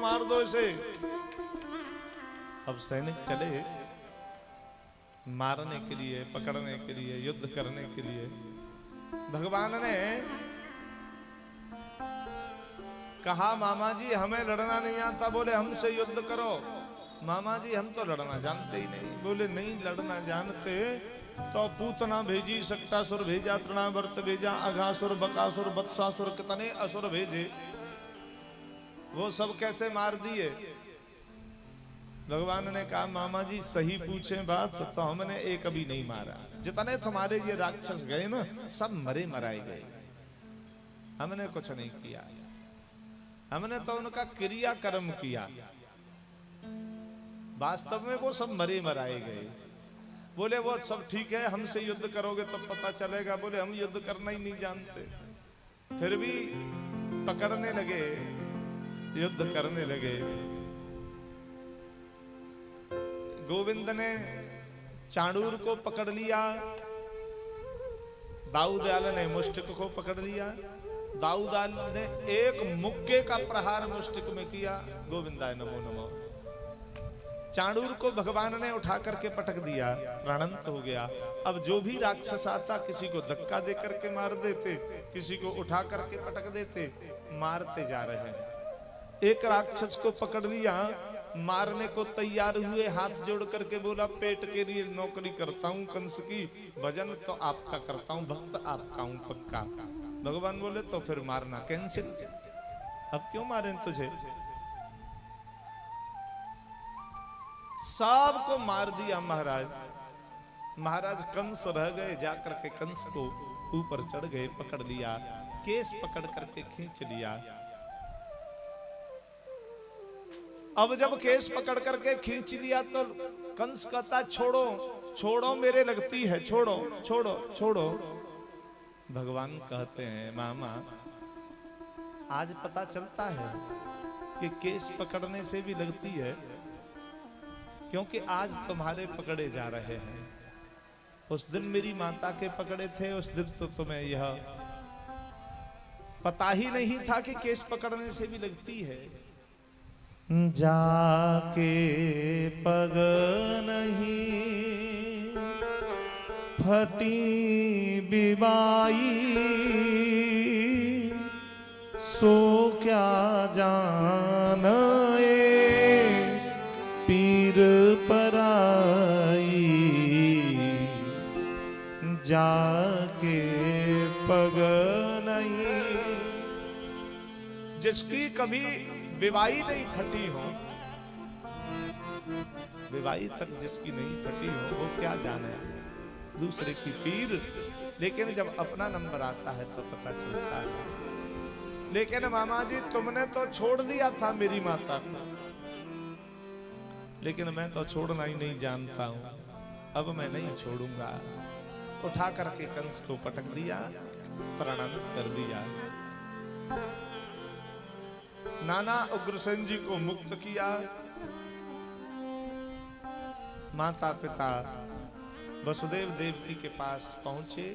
मार दो इसे। अब सैनिक चले मारने के लिए, पकड़ने के लिए, युद्ध करने के लिए। भगवान ने कहा मामा जी हमें लड़ना नहीं आता। बोले हमसे युद्ध करो। मामा जी हम तो लड़ना जानते ही नहीं। बोले नहीं लड़ना जानते तो पूतना भेजी, सक्टासुर भेजा, तृणावर्त भेजा, अघासुर, बकासुर, बत्सासुर, कितने असुर भेजे, वो सब कैसे मार दिए। भगवान ने कहा मामा जी सही पूछे बात तो हमने एक अभी नहीं मारा। जितने तुम्हारे ये राक्षस गए ना सब मरे मराए गए, हमने कुछ नहीं किया। हमने तो उनका क्रियाकर्म किया, वास्तव में वो सब मरे मराए गए। बोले वो सब ठीक है, हमसे युद्ध करोगे तब तो पता चलेगा। बोले हम युद्ध करना ही नहीं जानते। फिर भी पकड़ने लगे, युद्ध करने लगे। गोविंद ने चांडूर को पकड़ लिया, दाऊदयाल ने मुष्टिक को पकड़ लिया। दाऊदयाल ने एक मुक्के का प्रहार मुष्टिक में किया, गोविंदाय नमो नमो। चांडूर को भगवान ने उठा करके पटक दिया, प्राणंत हो गया। अब जो भी राक्षस आता किसी को धक्का दे करके मार देते, किसी को उठा करके पटक देते, मारते जा रहे हैं। एक राक्षस को पकड़ लिया, मारने को तैयार हुए, हाथ जोड़ करके बोला पेट के लिए नौकरी करता हूं कंस की, भजन तो आपका करता हूं, भक्त आपका हूं पक्का। भगवान बोले तो फिर मारना कैंसिल, अब क्यों मारें तुझे। सबको मार दिया महाराज। महाराज कंस रह गए, जाकर के कंस को ऊपर चढ़ गए, पकड़ लिया, केस पकड़ करके खींच लिया। अब जब केस पकड़ करके खींच लिया तो कंस कहता छोड़ो छोड़ो मेरे लगती है, छोड़ो छोड़ो छोड़ो। भगवान कहते हैं मामा आज पता चलता है कि केस पकड़ने से भी लगती है, क्योंकि आज तुम्हारे पकड़े जा रहे हैं। उस दिन मेरी माता के पकड़े थे, उस दिन तो तुम्हें यह पता ही नहीं था कि केस पकड़ने से भी लगती है। जाके पग नहीं फटी बिबाई, सो क्या जाने पीर पराई। जाके पग नहीं, जिसकी कभी विवाही नहीं फटी हो, विवाही तक जिसकी नहीं फटी हो, वो क्या जाने दूसरे की पीर। लेकिन जब अपना नंबर आता है तो पता चलता है। लेकिन मामा जी तुमने तो छोड़ दिया था मेरी माता को, लेकिन मैं तो छोड़ना ही नहीं जानता हूं, अब मैं नहीं छोड़ूंगा। उठा करके कंस को पटक दिया, प्रणाम कर दिया। नाना उग्रसेन जी को मुक्त किया। माता पिता वसुदेव देवकी के पास पहुंचे,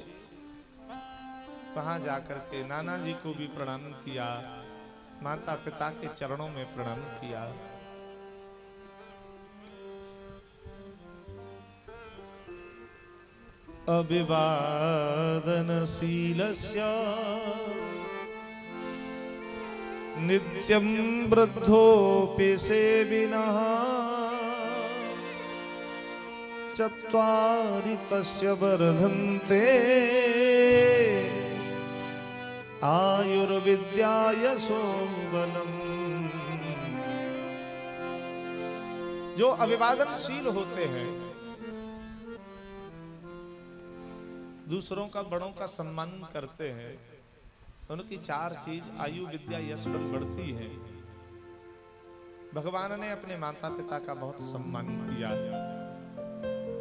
वहां जाकर के नाना जी को भी प्रणाम किया, माता पिता के चरणों में प्रणाम किया। अभिवादनशीलस्य नित्यं वृद्धोऽपि सेविनः, चत्वारि तस्य वर्धन्ते आयुर्विद्याय शोभनम्। जो अभिवादनशील होते हैं, दूसरों का बड़ों का सम्मान करते हैं, उनकी चार चीज आयु विद्या यश बल बढ़ती है। भगवान ने अपने माता पिता का बहुत सम्मान किया,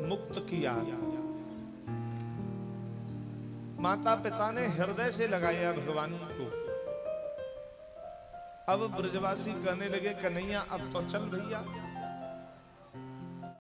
मुक्त किया। माता पिता ने हृदय से लगाया भगवान को। अब ब्रजवासी कहने लगे कन्हैया अब तो चल भैया,